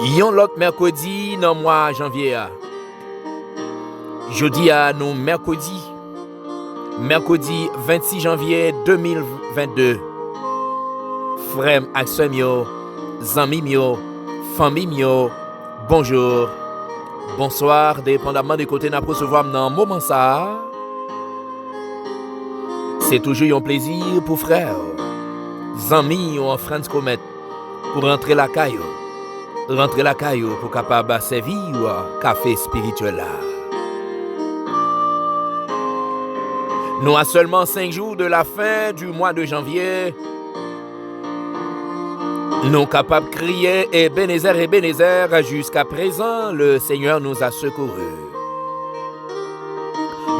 Yon l'autre mercredi dans le mois janvier. Jeudi à nous mercredi 26 janvier 2022. Frère ak sœur mio, zami mio, famille mio, bonjour, bonsoir, dépendamment de côté n'a recevoir dans moment ça. C'est toujours un plaisir pour frère, zami ou en France commet pour rentrer la caillou. Rentrer la caillou pour capable servir ou café spirituel là. Nous à seulement 5 jours de la fin du mois de janvier. Nous capables de crier Ebenezer, jusqu'à présent le Seigneur nous a secourus.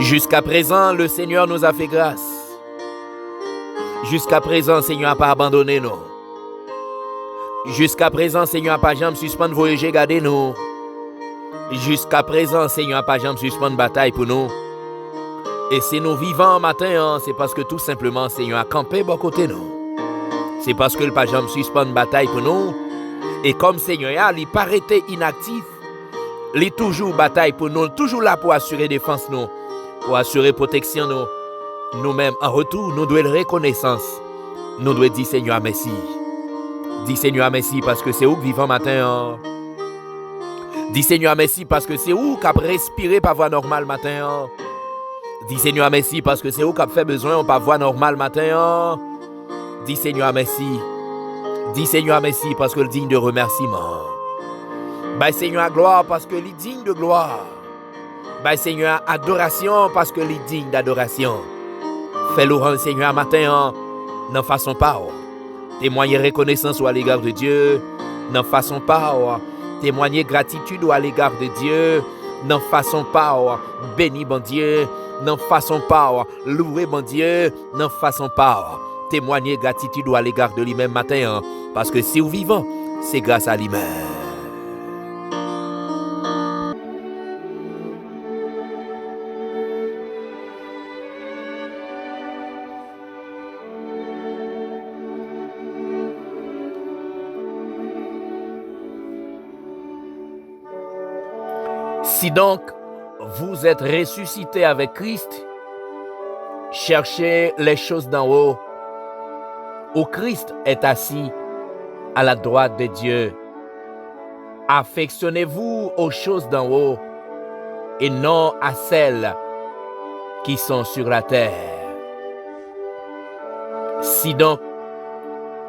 Jusqu'à présent le Seigneur nous a fait grâce. Jusqu'à présent le Seigneur n'a pas abandonné nous. Jusqu'à présent, Seigneur, pas jamais suspendre voyager, garder nous. Jusqu'à présent, Seigneur, pas jamais suspendre bataille pour nous. Et si nous vivons matin, c'est parce que tout simplement, Seigneur a campé bon côté nous. C'est parce que le pas jamais suspendre bataille pour nous. Et comme Seigneur, il pas été inactif, il est toujours bataille pour nous, toujours là pour assurer défense nous, pour assurer protection nous. Nous-mêmes, en retour, nous devons reconnaissance. Nous devons dire, Seigneur, merci. Dis Seigneur merci parce que c'est où que vivant matin. Dis Seigneur merci parce que c'est où qu'a respiré par voie normale matin. Dis Seigneur merci parce que c'est où qu'a fait besoin par voie normale matin. Dis Seigneur merci. Dis Seigneur merci parce que le digne de remerciement. Bah Seigneur gloire parce que il digne de gloire. Bah Seigneur adoration parce que il digne d'adoration. Fais-le rendre Seigneur matin n'en façon pas. Témoigner reconnaissance à l'égard de Dieu, n'en façon pas témoigner gratitude à l'égard de Dieu, n'en façon pas béni bon Dieu, n'en façon pas louer bon Dieu, n'en façon pas témoigner gratitude à l'égard de lui-même matin, parce que si vous vivons, c'est grâce à lui-même. Si donc vous êtes ressuscité avec Christ, cherchez les choses d'en haut, où Christ est assis à la droite de Dieu. Affectionnez-vous aux choses d'en haut et non à celles qui sont sur la terre. Si donc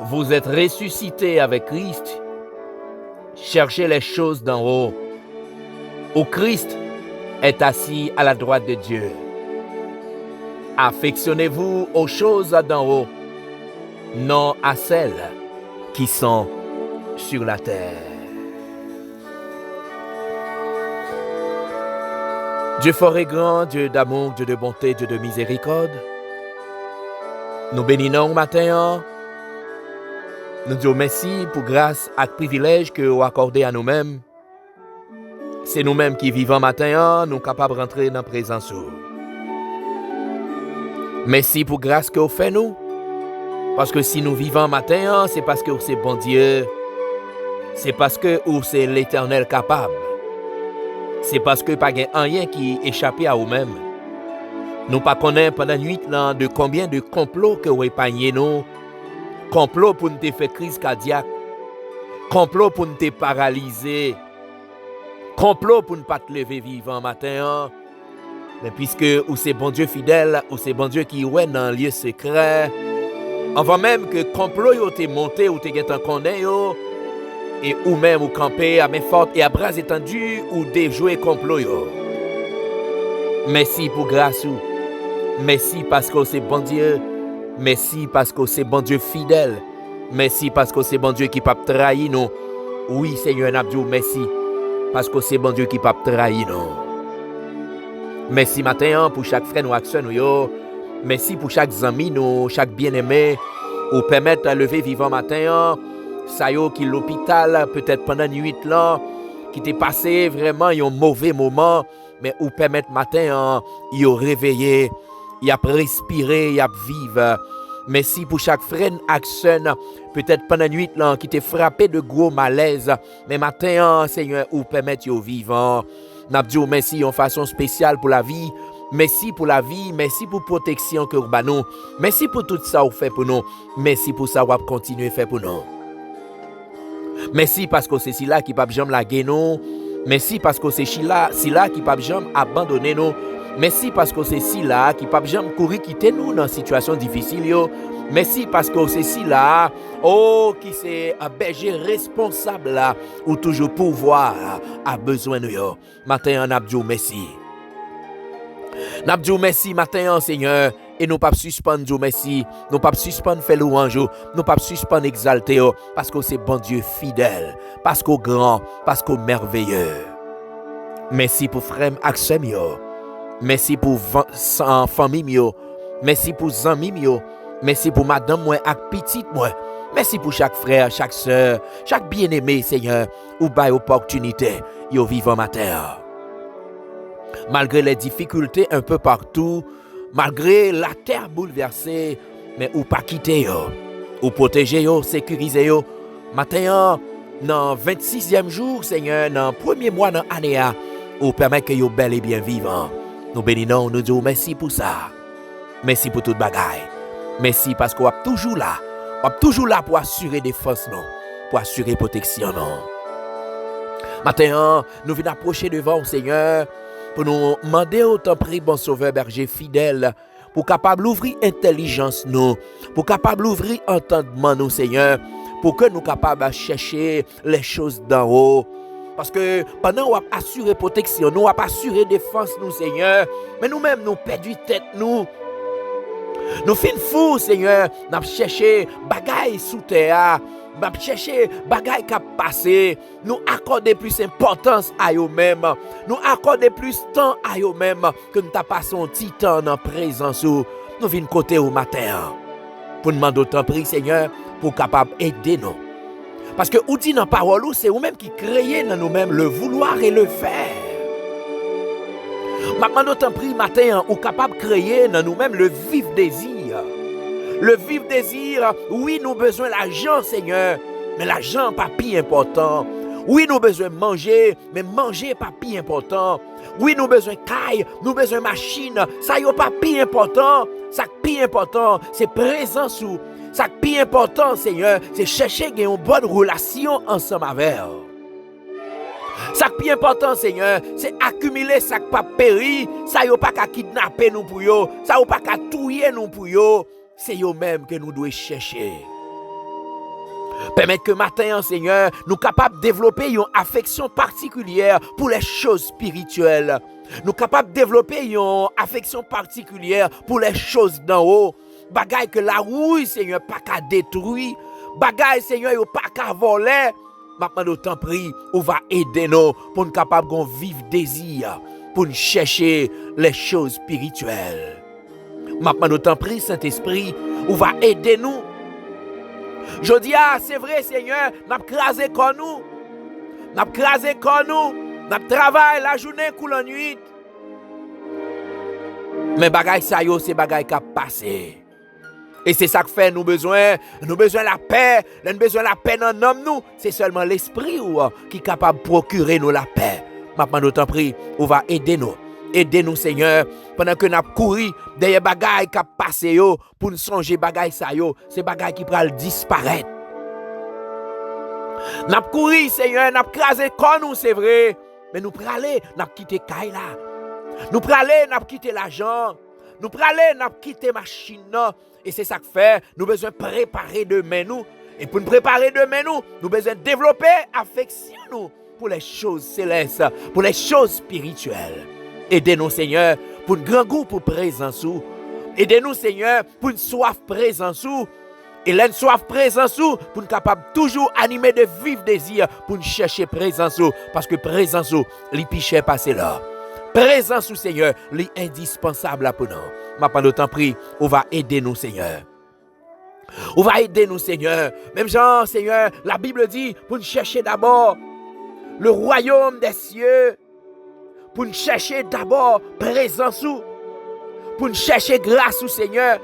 vous êtes ressuscité avec Christ, cherchez les choses d'en haut, où Christ est assis à la droite de Dieu. Affectionnez-vous aux choses d'en haut, non à celles qui sont sur la terre. Dieu fort et grand, Dieu d'amour, Dieu de bonté, Dieu de miséricorde, nous bénissons au matin. Nous disons merci pour grâce et privilège que vous accordez à nous-mêmes. C'est nous-mêmes qui vivons matin, nous sommes capables de rentrer dans la présence. Merci pour grâce que vous faites nous. Parce que si nous vivons matin, c'est parce que c'est bon Dieu. C'est parce que c'est l'Éternel capable. C'est parce que pas rien qui échappe à vous-même. Nous ne connaissons pas pendant la nuit de combien de complots que vous épargnez nous. Complots pour nous faire crise cardiaque. Complots pour nous paralyser. Complot pour ne pas te lever vivant matin. Mais puisque ou c'est bon Dieu fidèle, ou c'est bon Dieu qui est dans un lieu secret, avant même que complot yo te monté ou te get en connaît yo, et ou même ou camper à main forte et à bras étendus ou déjouer complot yo. Merci pour grâce ou. Merci parce que c'est bon Dieu. Merci parce que c'est bon Dieu fidèle. Merci parce que c'est bon Dieu qui peut trahir nous. Oui Seigneur Nabdou, merci. Parce que c'est bon Dieu qui peut trahir nous. Merci matin pour chaque frère ou action nous. Merci pour chaque ami nous, chaque bien-aimé. Ou permettre de lever vivant matin. Ça yo qui l'hôpital peut-être pendant une nuit là, qui t'est passé vraiment un mauvais moment, mais ou permettre matin, il a réveillé, il a respiré, il a vivre. Merci pour chaque frère action, peut-être pendant la nuit là, qui t'est frappé de gros malaise. Mais matin, Seigneur, ou permettre yo vivant. N'a dit merci en façon spéciale pour la vie. Merci pour la vie, merci pour la protection que vous avez nous. Merci pour tout ça que vous faites pour nous. Merci pour ça que vous continuez à faire pour nous. Merci parce que c'est là qui ne peut jamais la gagner. Merci parce que c'est là qui ne peut jamais abandonner nous. Merci parce que c'est là qui ne peut jamais courir quitter nous dans une situation difficile. Merci parce que c'est là qui c'est un berger responsable là, ou toujours pouvoir a besoin de nous. Matin, on a dit merci. N'a dit merci matin, Seigneur, et nous pas suspendre merci, nous pas suspendre faire louange, nous pas suspendre exalter parce que c'est bon Dieu fidèle, parce qu'au grand, parce qu'au merveilleux. Merci pour frère Axem yo. Merci pour famille mio. Merci pour amis mio. Merci pour madame moi ak petite moi. Merci pour chaque frère, chaque sœur, chaque bien-aimé Seigneur, ou bail opportunité yo vivant matin. Malgré les difficultés un peu partout, malgré la terre bouleversée, mais ou pas quitter yo, ou protéger yo, sécuriser yo. Matin, dans 26e jour, Seigneur, dans le premier mois de l'année, ou permet que yo bel et bien vivant. Nous bénissons, nous disons merci pour ça. Merci pour toute bagaille. Merci parce qu'on est toujours là. On est toujours là pour assurer défense, non, pour assurer protection, non. Matin, nous venons approcher devant, Seigneur, pour nous demander autant prix, bon sauveur berger fidèle, pour capable d'ouvrir intelligence nous, pour capable d'ouvrir entendement nous, Seigneur, pour que nous capables de chercher les choses d'en haut. Parce que pendant qu'on a assuré protection, nous avons assuré défense nous, Seigneur, mais nous-mêmes nous perdons tête nous. Nous faisons fou, Seigneur, nous avons cherché bagaille sous terre. Nous avons cherché bagaille qui a passé. Nous accorder plus d'importance à eux-mêmes. Nous accorder plus de temps à eux-mêmes que nous avons passé un petit temps dans la présence. Nous venons côté au matin. Pour nous demander autant prix, Seigneur, pour capable aider nous. Parce que ou dit dans la parole, c'est vous-même qui créez dans nous-mêmes le vouloir et le faire. Maintenant, d'autant prix matin, ou capable de créer dans nous-mêmes le vif désir. Le vif désir, oui, nous avons besoin de l'argent, Seigneur, mais l'argent n'est pas plus important. Oui, nous avons besoin de manger, mais manger n'est pas plus important. Oui, nous avons besoin de caille, nous avons besoin de machine, ça n'est pas plus important. Ça qui est plus important, c'est présence. Ça qui est plus important, Seigneur, c'est chercher une bonne relation ensemble avec eux. Ça qui est important, Seigneur, c'est accumuler ça qui pas péri, ça n'est pas qu'à kidnapper nous pour yo, ça n'est pas qu'à tuer nous pour yo. C'est eux-mêmes que nous devons chercher. Permettre que matin, Seigneur, nous capables de développer une affection particulière pour les choses spirituelles. Nous capables de développer une affection particulière pour les choses d'en haut. Bagaille que la rouille, Seigneur, pas qu'à détruire. Bagaille, Seigneur, pas qu'à voler. Maintenant, nous t'en prie, on va aider nous pour nous capables de vivre désir, pour nous chercher les choses spirituelles. Maintenant, nous t'en prie, Saint-Esprit, on va aider nous. Je dis, c'est vrai, Seigneur, nous avons crasé comme nous. Nous avons crasé comme nous. Nous avons travaillé la journée ou la nuit. Mais bagaille ça yo, c'est bagaille qui a passé. Et c'est ça que fait nous besoin de la paix. Nous avons besoin de la paix dans l'homme nous. C'est seulement l'esprit qui est capable de procurer nous la paix. Maintenant, nous t'en prie, on va aider nous. Aidez-nous, Seigneur, pendant que nous avons couru derrière bagaille qui a passé yo, pour nous songer bagaille ça yo, c'est bagaille qui va disparaître. Nous avons couru, Seigneur, nous avons crasé comme nous, c'est vrai, mais nous prenons aller, nous avons quitté Kaila. Nous prenons aller, nous avons quitté l'argent. Nous prenons aller, nous avons quitté la machine. Et c'est ça que fait, nous avons besoin de préparer demain nous. Et pour nous préparer demain nous, nous avons besoin de développer affection nous pour les choses célestes, pour les choses spirituelles. Aidez-nous, Seigneur, pour un grand goût pour présence. Aidez-nous, Seigneur, pour une soif présence. Et une soif présence pour nous capables toujours animer de vifs désirs pour nous chercher présence. Parce que présence, les pichets passent là. Présence, Seigneur, les indispensable pour nous. Maintenant, d'autant prie, on va aider nous, Seigneur. On va aider nous, Seigneur. Même genre, Seigneur, la Bible dit pour nous chercher d'abord le royaume des cieux. Pour nous chercher d'abord présence, pour nous chercher grâce au Seigneur,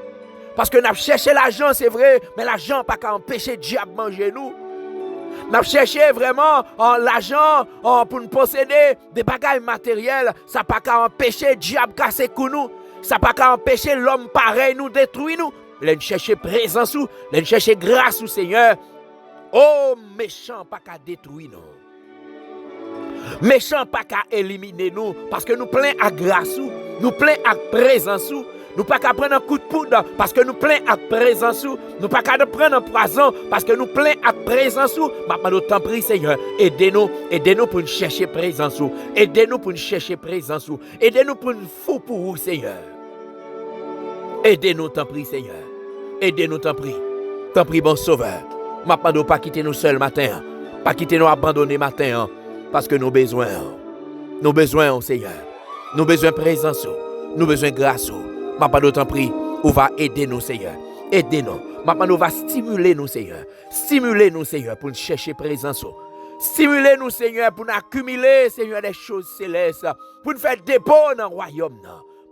Parce que nous cherché l'argent, c'est vrai, mais l'argent pas qu'à empêcher le diable de manger nous. Nous cherché vraiment l'argent pour nous posséder des bagages matériels. Ça pas qu'à empêcher le diable de casser nous. Ça pas qu'à empêcher l'homme pareil nous détruire nous. Nous chercher présence ou, nous chercher grâce au Seigneur. Oh, méchant pas qu'à détruire nous. Méchant pas qu'à éliminer nous. Parce que nous plein à grâce ou, nous plein à présence ou. Nous pas qu'à prendre un coup de poudre parce que nous plein à présence ou. Nous pas qu'à prendre un poison parce que nous plein à présence ou. Maintenant, nous t'en prie, Seigneur, aidez-nous pour nous chercher présence ou. Aidez-nous pour nous chercher présence ou. Aidez-nous pour nous fou pour vous, Seigneur. Aidez-nous, t'en prie, Seigneur. Aidez-nous, t'en prie. T'en prie, bon sauveur. Maintenant, nous pas quitter nous seuls matin. Pas quitter nous abandonner matin. Parce que nous besoin. Nous besoin, Seigneur. Nous besoin présence ou. Nous besoin grâce ou. Maintenant, nous t'en prie, on va aider nous, Seigneur. Aidez-nous. Maintenant, nous va stimuler nous, Seigneur. Stimuler nous, Seigneur, pour nous chercher présence. Stimuler nous, Seigneur, pour nous accumuler, Seigneur, des choses célestes. Pour nous faire dépôt dans le royaume.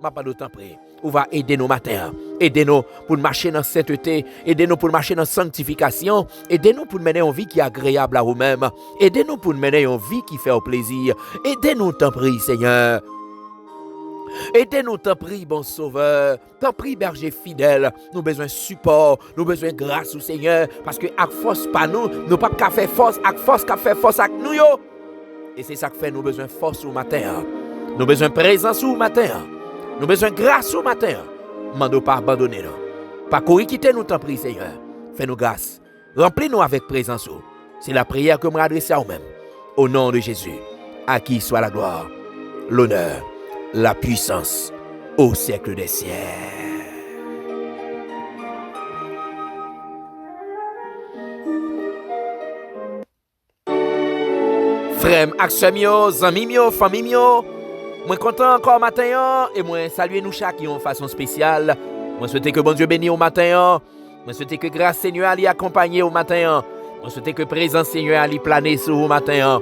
Maintenant, nous t'en prie, on va aider nous matin. Aidez-nous pour marcher dans sainteté. Aidez-nous pour marcher dans sanctification. Aidez-nous pour mener une vie qui est agréable à vous-même. Aidez-nous pour mener une vie qui fait plaisir. Aidez-nous, t'en prie, Seigneur. Aidez-nous, t'en prie, bon sauveur. T'en prie, berger fidèle. Nous besoin de support. Nous besoin de grâce au Seigneur. Parce que avec force pas nous pas qu'à faire force. Avec force qu'à faire force avec nous. Yo. Et c'est ça que fait nous besoin de force au matin. Nous besoin de présence au matin. Nous besoin de grâce au matin. Mando pas abandonner nous. Pas courir quitter nous, t'en prie, Seigneur. Fais-nous grâce. Remplis-nous avec présence. C'est la prière que je m'adresse à vous-même. Au nom de Jésus. À qui soit la gloire, l'honneur, la puissance au siècle des siècles. Frère, axemio, zamimio, famimio, moi content encore matin et moi saluer nous chaque de façon spéciale. Moi souhaite que bon Dieu bénisse au matin. Moi souhaite que grâce Seigneur allait accompagner au matin. Moi souhaite que présence Seigneur allait planer sur au matin.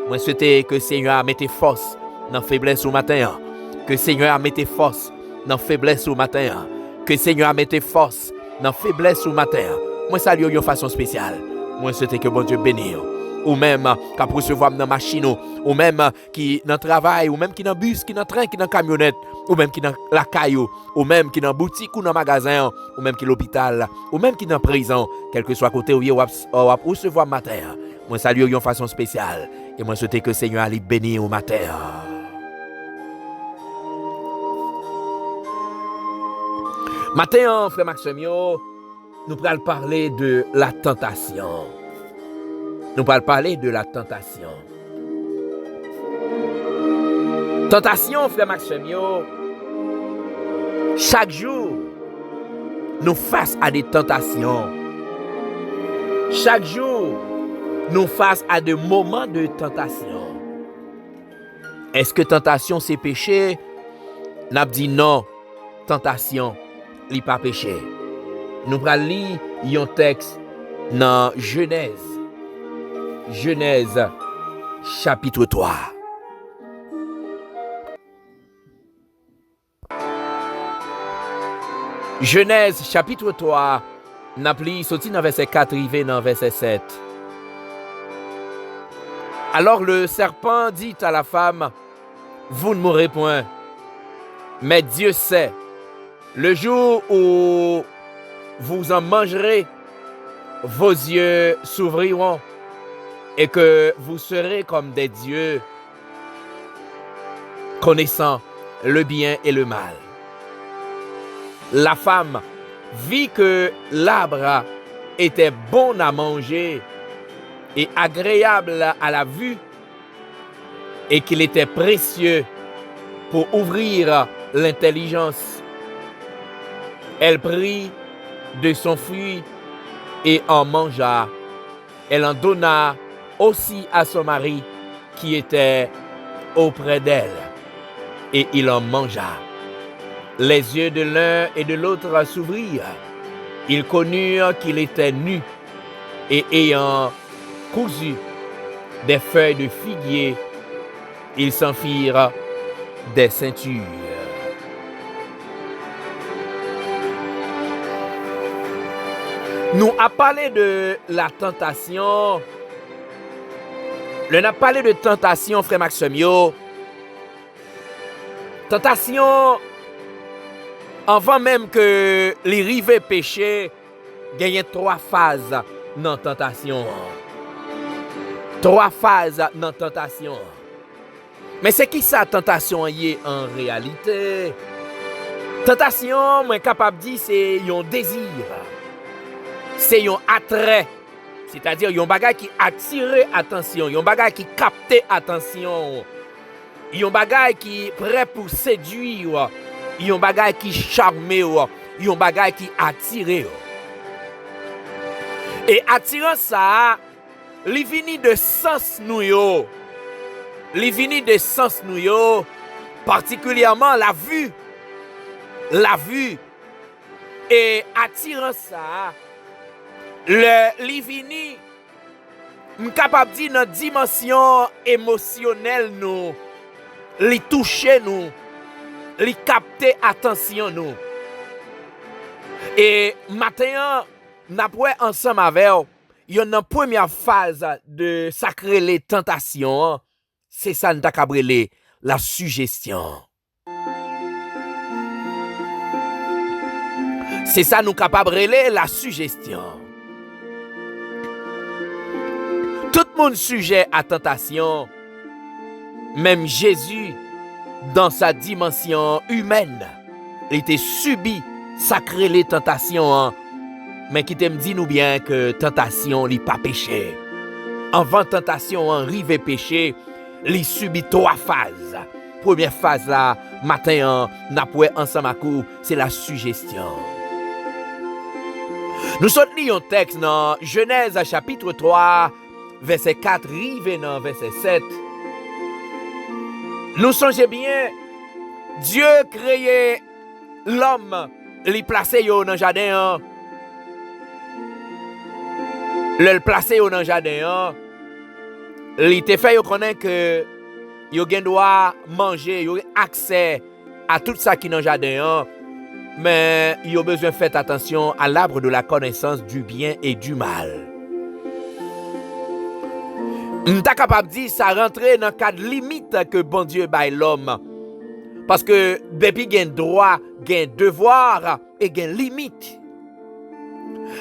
Moi souhaite que Seigneur mette force dans faiblesse au matin. Que Seigneur mette force dans faiblesse au matin. Que Seigneur mette force dans faiblesse au matin. Moi salue de façon spéciale. Moi souhaite que bon Dieu bénisse. Ou même qui recevoir dans machine, ou même qui dans travail, ou même qui dans bus, qui dans train, qui dans camionnette, ou même qui dans la caillou, ou même qui dans boutique ou dans magasin, ou même qui l'hôpital, ou même qui dans prison, quel que soit côté où vous recevoir matin. Moi salue de façon spéciale et moi souhaite que le Seigneur allait bénir au matin. Matin, frère Maximio, nous allons parler de la tentation. Nous allons parler de la tentation. Tentation, frère Maximio, chaque jour, nous face à des tentations. Chaque jour, nous face à des moments de tentation. Est-ce que tentation c'est péché? N'a dit non, tentation, n'est pas péché. Nous allons lire un texte dans Genèse. Genèse, chapitre 3. Genèse, chapitre 3, n'a pris sorti dans verset 4, arrivé dans verset 7. Alors le serpent dit à la femme, vous ne mourrez point, mais Dieu sait, le jour où vous en mangerez, vos yeux s'ouvriront, et que vous serez comme des dieux, connaissant le bien et le mal. La femme vit que l'arbre était bon à manger et agréable à la vue, et qu'il était précieux pour ouvrir l'intelligence. Elle prit de son fruit et en mangea. Elle en donna aussi à son mari qui était auprès d'elle, et il en mangea. Les yeux de l'un et de l'autre s'ouvrirent. Ils connurent qu'il était nu, et ayant cousu des feuilles de figuier, ils s'en firent des ceintures. Nous a parlé de la tentation. On a parlé de tentation, frère Maxime. Tentation, avant même que les rivets péché, il y a 3 phases dans la tentation. 3 phases dans la tentation. Mais c'est qui ça, tentation y est en réalité? Tentation, moi capable de dire, c'est un désir. C'est un attrait. C'est-à-dire, il y a un bagage qui attire attention. Il y a un bagage qui capte attention. Il y a un bagage qui est prêt pour séduire. Il y a un bagage qui charme. Il y a un bagage qui attire. Et attirant ça, il vient de sens nous. Il vient de sens nous, particulièrement la vue. La vue. Et attirant ça, le vini, je suis capable de dire dans la dimension émotionnelle, nous, li toucher nous, li capter attention nous. Et maintenant, nous avons ensemble avec vous, il y a une première phase de sacrer les tentations, c'est ça nous avons la suggestion. C'est ça nous sommes capables de relayer la suggestion. Tout le monde sujet à tentation, même Jésus, dans sa dimension humaine, il était subi, sacré les tentations, mais qui t'aime dit nous bien que tentation n'est pas péché. Avant tentation, arrive péché, il subit 3 phases. Première phase là, matin, n'apoué ensemble à coup, c'est la suggestion. Nous sommes un texte dans Genèse chapitre 3, verset 4, rive dans verset 7. Nous songeons bien, Dieu créé l'homme, il placé dans le jardin. Le placé dans le jardin, il te fait connaître que il doit manger, il a accès à tout ça qui est dans le jardin. Mais il a besoin de faire attention à l'arbre de la connaissance du bien et du mal. On est capable de dire que ça rentre dans le cadre limite que bon Dieu baille l'homme. Parce que depuis il y a un droit, il y a un devoir et il y a une limite.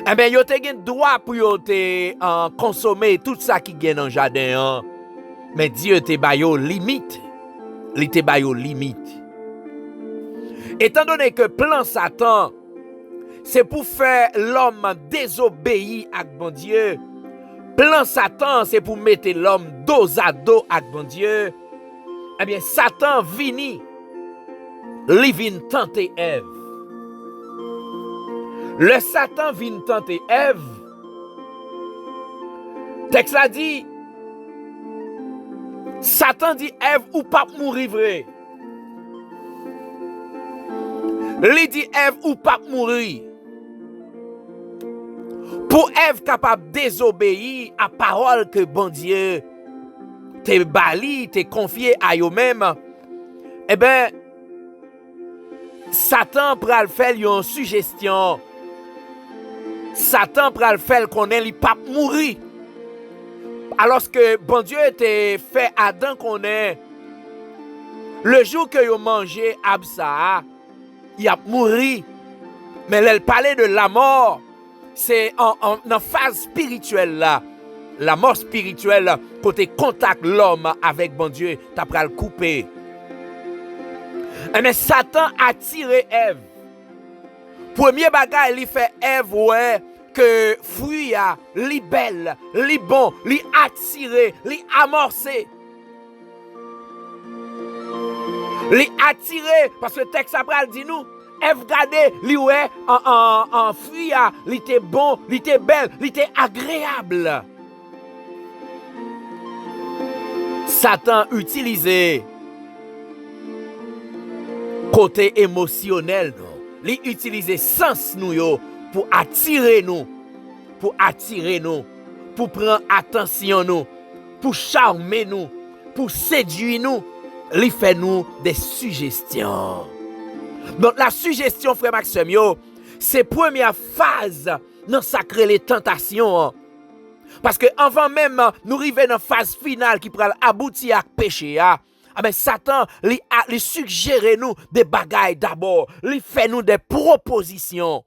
Eh bien, il y a un droit pour consommer tout ça qui est dans le jardin. Mais Dieu te baille aux limites. Il te baille aux limites. Étant donné que plan Satan, c'est pour faire l'homme désobéir à bon Dieu. Plan Satan, c'est pour mettre l'homme dos à dos avec bon Dieu. Eh bien, Satan vini, il vient tenter Ève. Le Satan vient tenter Ève. Texte a dit, Satan dit Ève ou pas mourir vrai. Il dit Ève ou pas mourir. Pour Ève capable de désobéir à la parole que bon Dieu te bali, te confié à eux-mêmes, eh bien, Satan pral faire une suggestion. Satan pral faire qu'on est pas mourir. Alors que bon Dieu te fait Adam qu'on est. Le jour que yo mangé Absa, il a mouru. Mais elle parlait de la mort. C'est en phase spirituelle là. La mort spirituelle, côté contact l'homme avec bon Dieu, t'as pris le couper. Mais Satan a tiré Ève. Premier bagage, il fait Ève, ouais, que fruit a, li belle, li bon, li attiré, li amorcé. Li attiré, parce que le texte après dit nous, Ève gade, li ouais, en fruit a, li était bon, li était belle, li était agréable. Satan utilisé côté émotionnel, il utilise sens nous yo pour attirer nous, pour prendre attention nous, pour charmer nous, pour séduire nous, il fait nous des suggestions. Donc la suggestion, frère Maxime, c'est la première phase dans sacré les tentations. Parce que avant même nous arriver dans la phase finale qui pourra aboutir à péché, mais Satan lui suggère nous des bagailles d'abord, lui fait nous des propositions.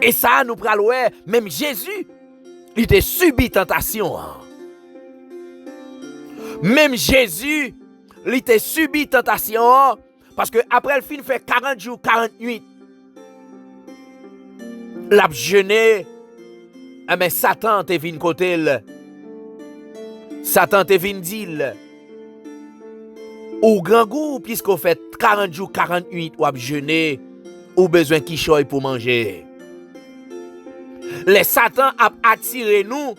Et ça nous pral ouais, même Jésus, il était subi tentation. Même Jésus, il était subi tentation parce que après le film fait 40 jours, 40 nuits. L'a jeûné. Mais Satan te vient côté. Satan te vient dire. Ou grand goût, puisqu'on fait 40 jours, 48 ou jeûner, ou besoin qui choye pour manger. Les Satan a attiré nous,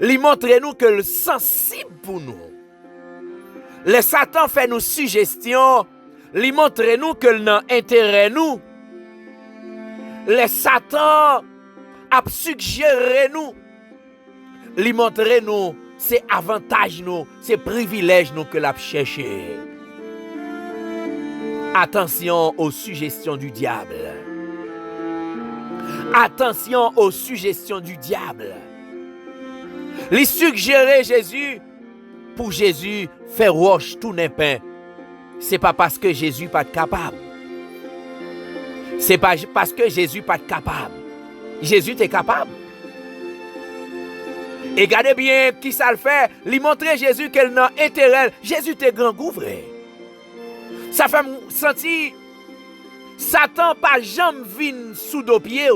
lui montre nous que le sensible pour nous. Les Satan fait nous suggestions, lui montre nous que le intérêt nous. Les Satan a suggéré nous, lui montrer nous, c'est avantage nous, c'est privilège nous que l'a cherché. Attention aux suggestions du diable. Attention aux suggestions du diable. Lui suggérer Jésus, pour Jésus, faire roche tout n'est pain. C'est pas parce que Jésus pas capable. C'est pas parce que Jésus pas capable. Jésus est capable. Et regardez bien qui ça le fait. Lui montrer Jésus qu'elle n'a intérêt. Jésus est grand gouvré. Ça fait sentir Satan pas jamais vinn sous dos pied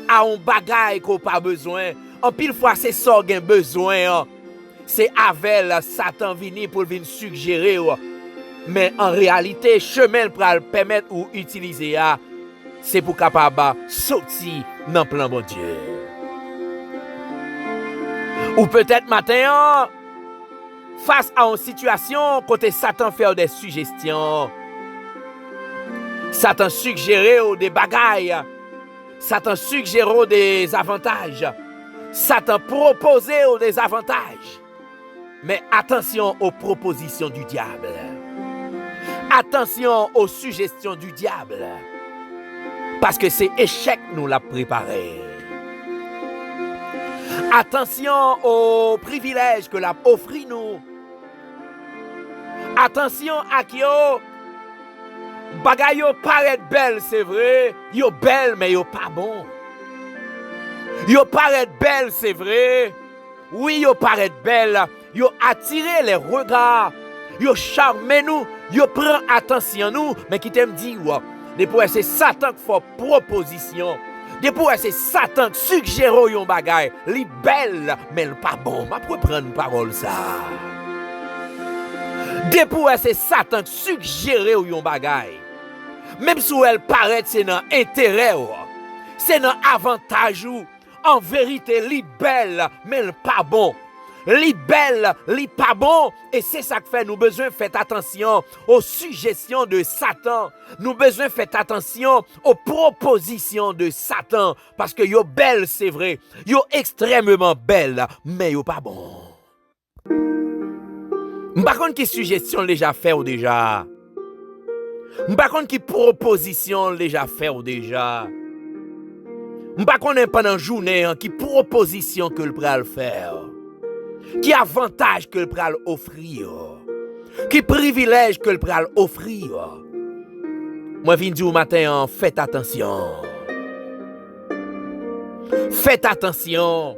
à un bagage qu'on pas besoin. En pile fois c'est ça qu'on a besoin. C'est avec Satan vini pour venir suggérer. Mais en réalité, chemin pour le permettre ou utiliser, c'est pour capable sortir dans le plan bon Dieu. Ou peut-être matin, face à une situation, côté Satan fait des suggestions. Satan suggère des bagailles. Satan suggère des avantages. Satan propose des avantages. Mais attention aux propositions du diable. Attention aux suggestions du diable. Parce que c'est échec nous l'a préparé. Attention aux privilèges que l'a offert nous. Attention à qui yo bagay yo paraît belle, c'est vrai. Yo belle mais yo pas bon. Yo paraît belle, c'est vrai. Oui, yo paraît belle. Yo attire les regards. Yo charme nous. Yo prend attention nous. Mais qui t'aime dit, depuis c'est Satan qui fait proposition. Depuis c'est Satan qui suggère yon bagay. Li belle, mais pas bon. Ma pour prendre parole ça. Depuis c'est Satan qui suggère yon bagay. Même si elle paraît c'est dans intérêt. C'est dans avantage ou. En vérité, li belle, mais pas bon. Li belle, li pas bon. Et c'est ça que fait nous besoin faire attention aux suggestions de Satan. Nous besoin faire attention aux propositions de Satan. Parce que yo belle, c'est vrai. Yo extrêmement belle, mais yo pas bon. Par contre, qui suggestion déjà fait ou déjà? Par contre, qui proposition déjà fait ou déjà? M'pa connaît pendant journée qui proposition que le pral faire. Qui avantage que le pral offrir. Qui privilège que le pral offrir. Moi viens dire au matin faites attention. Faites attention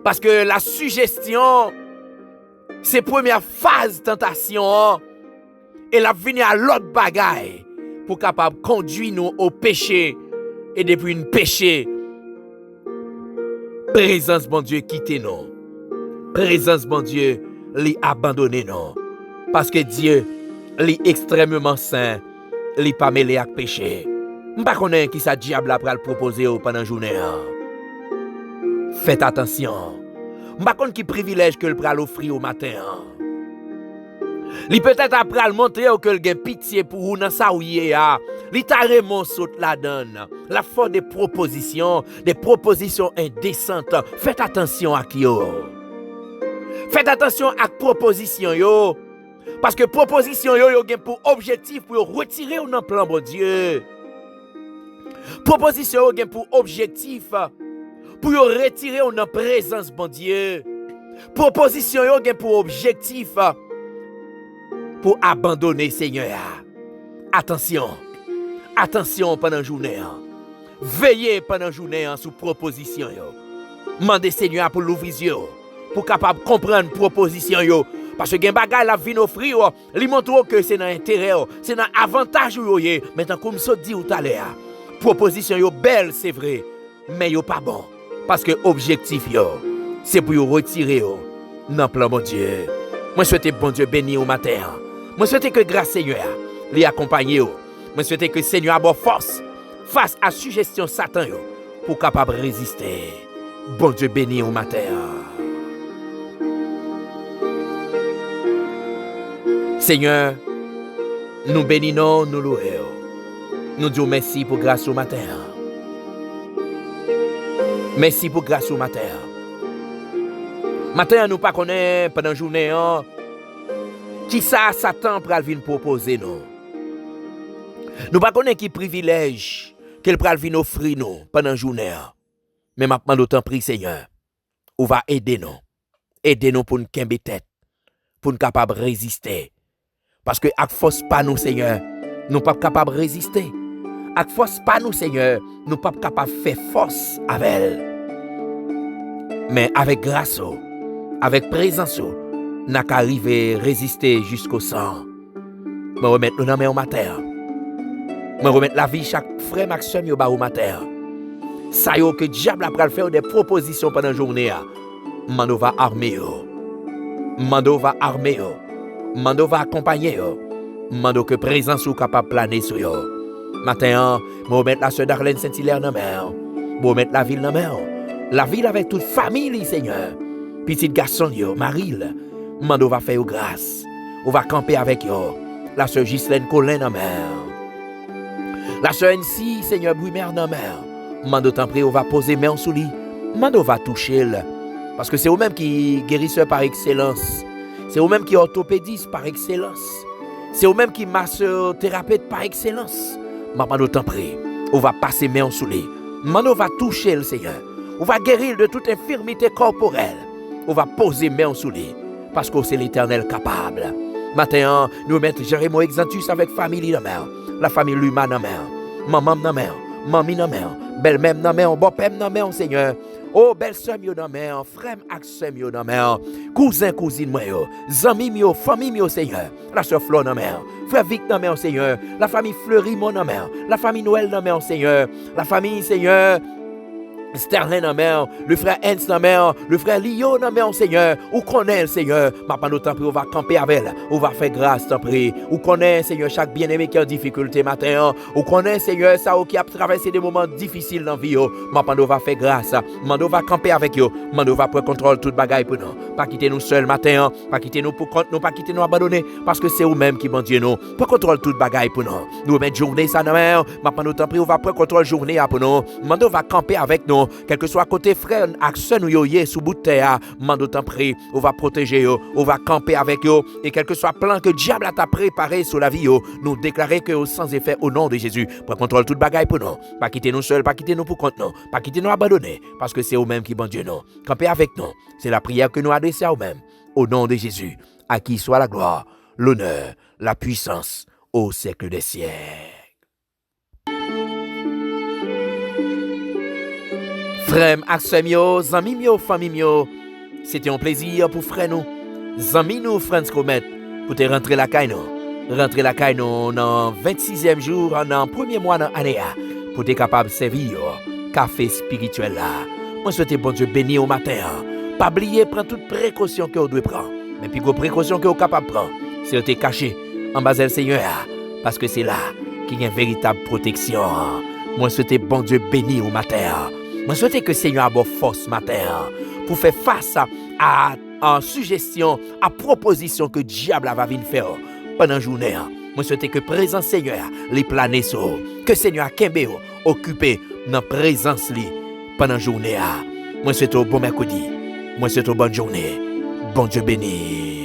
parce que la suggestion c'est première phase tentation et la venir à l'autre bagaille pour capable conduire nous au péché. Et depuis une péché, présence bon Dieu quitte nous. Présence bon Dieu l'y abandonne nous. Parce que Dieu l'y extrêmement saint, l'y pas mêlé avec péché. M'pa connaît qui ça diable après le proposer pendant la journée. Faites attention. M'pa connaît qui privilège que le pral offrir au matin. Li peut-être après le montrer que le gen pitié pour ou dans sa ouye a. Li carrément saute la donne. La force des propositions indécentes. Faites attention à qui yo. Faites attention à proposition yo. Parce que proposition yo gen pour objectif pour retirer ou dans plan bon Dieu. Proposition gen pour objectif pour yo retirer en présence bon Dieu. Proposition yo gen pour objectif pour abandonner Seigneur. Attention. Attention pendant la journée. Veillez pendant la journée sous proposition yo. Mandez Seigneur pour l'ouvrir yo, pour capable comprendre proposition yo. Parce que gen bagay la vie offrir, li montre que c'est dans intérêt, c'est dans avantage yo yé. Maintenant comme ça dit tout à l'heure, proposition yo belle c'est vrai, mais yo pas bon parce que objectif yo c'est pour yo retirer yo dans plan mon Dieu. Moi souhaite bon Dieu béni au matin. Moi souhaite que grâce Seigneur li accompagne yo. Moi souhaite que Seigneur a bonne force face à suggestion Satan yo pour capable résister. Bon Dieu béni au matin. Seigneur, nous bénissons, nous louons. Nous disons merci pour grâce au matin. Merci pour grâce au matin. Matin, nous ne connaissons pas pendant la journée qui ça Satan pral vinn proposer nous. Nous ne connaissons pas qui privilège qu'il pral vinn offrir nous pendant la journée. Mais maintenant, d'autant prie, Seigneur, on va aider nous. Aider nous pour nous kembe tête, pour nous capables de résister. Parce que avec force pas nous, Seigneur, nous ne sommes pas capables de résister. Avec force pas nous, Seigneur, nous ne sommes pas capables de faire force avec elle. Mais avec grâce, avec présence, nous avons arrivé à résister jusqu'au sang. Je remets nous dans au matin. Je remets la vie chaque frère Maxime au matin. Ça y est que diable a faire des propositions pendant la journée. Mando va armer. Mando va armer. Mando va accompagner. Mando que présence ou capable planer sur yo. Matin, je remets la sœur Darlene Saint-Hilaire dans mer. Je remets la ville dans mer. La ville avec toute famille, Seigneur. Petit garçon, yo, Maril. Mando va faire grâce. On va camper avec yo. La sœur Ghislaine Colin dans mer. La sœur NC, Seigneur Brumère dans mer. Mando t'en prie, on va poser main sous lui. Mando va toucher. Parce que c'est eux-mêmes qui guérisseur par excellence. C'est eux-mêmes qui orthopédiste par excellence. C'est eux-mêmes qui masseur thérapeute par excellence. Mando t'en prie, on va passer main sous lui. Mando va toucher le Seigneur. On va guérir de toute infirmité corporelle. On va poser main sous lui. Parce que c'est l'Éternel capable. Maintenant, nous mettons Jérémie Exantus avec famille dans mer. La famille Luma dans mer. Maman dans mer. Mamie dans mer. Belle-mère dans mer. Bon-père dans mer, Seigneur. Oh, belle-sœur dans mer. Frère ak sœur dans mer. Cousin, cousine moi yo. Zami yo, famille yo, Seigneur. La sœur Flo dans mer. Frère Vic dans mer, Seigneur. La famille Fleury dans mer. La famille Noël dans mer, Seigneur. La famille, Seigneur. Sterling dans mer, le frère Hens dans mer, le frère Lio dans mer, Seigneur. Ou connaît le Seigneur. Maintenant, nous t'en prie, on va camper avec elle. On va faire grâce, t'en prie. Ou connaît, Seigneur, chaque bien-aimé qui est en difficulté matin. Ou connaît, Seigneur, ça qui a traversé des moments difficiles dans la vie. Maintenant, on va faire grâce. Maintenant, on va camper avec eux. Maintenant, on va prendre contrôle toute bagaille pour nous. Pas quitter nous seuls matin. Pas quitter nous pour compte nous. Pas quitter nous abandonner. Parce que c'est eux-mêmes qui bon Dieu nous. Prends contrôle toute bagaille pour nous. Nous mettons journée ça dans mer. Maintenant, nous t'en prie, on va prendre contrôle journée pour nous. Maintenant, on va camper avec nous. Quel que soit côté frère, action nous yoye sous bout de terre, mando t'en prie, on va protéger yo, on va camper avec yo, et quel que soit plan que diable a t'a préparé sur la vie yo, nous déclarer que sans effet au nom de Jésus, pour contrôle toute bagaille pour nous, pas quitter nous seuls, pas quitter nous pour compte nous, pas quitter nous abandonner, parce que c'est eux-mêmes qui bon Dieu nous, camper avec nous, c'est la prière que nous adressons à eux-mêmes, au nom de Jésus, à qui soit la gloire, l'honneur, la puissance, au siècle des siècles. Frère, aksem yo, zami yo, famille yo, c'était un plaisir pour frère nous, zami nous, Frantz Comet, pour te rentrer la caille nous. Rentrer la caille nous dans 26e jour, dans premier mois dans l'année, pour te capable de servir café spirituel là. Moi, souhaite bon Dieu béni au matin. Pas oublier, prendre toute précaution que vous devez prendre. Mais puis, vos précautions que vous êtes capable de prendre, c'est de caché en bas du Seigneur, parce que c'est là qu'il y a une véritable protection. Moi, souhaite bon Dieu béni au matin. Moi, souhaite que le Seigneur a bonne force matin pour faire face à suggestion, à proposition que le diable va venir faire pendant la journée. Moi, souhaite que présence Seigneur les planer sur, que le Seigneur a kembe occupé dans la présence pendant la journée. Moi, souhaite un bon mercredi. Moi, souhaite une bonne journée. Bon Dieu béni.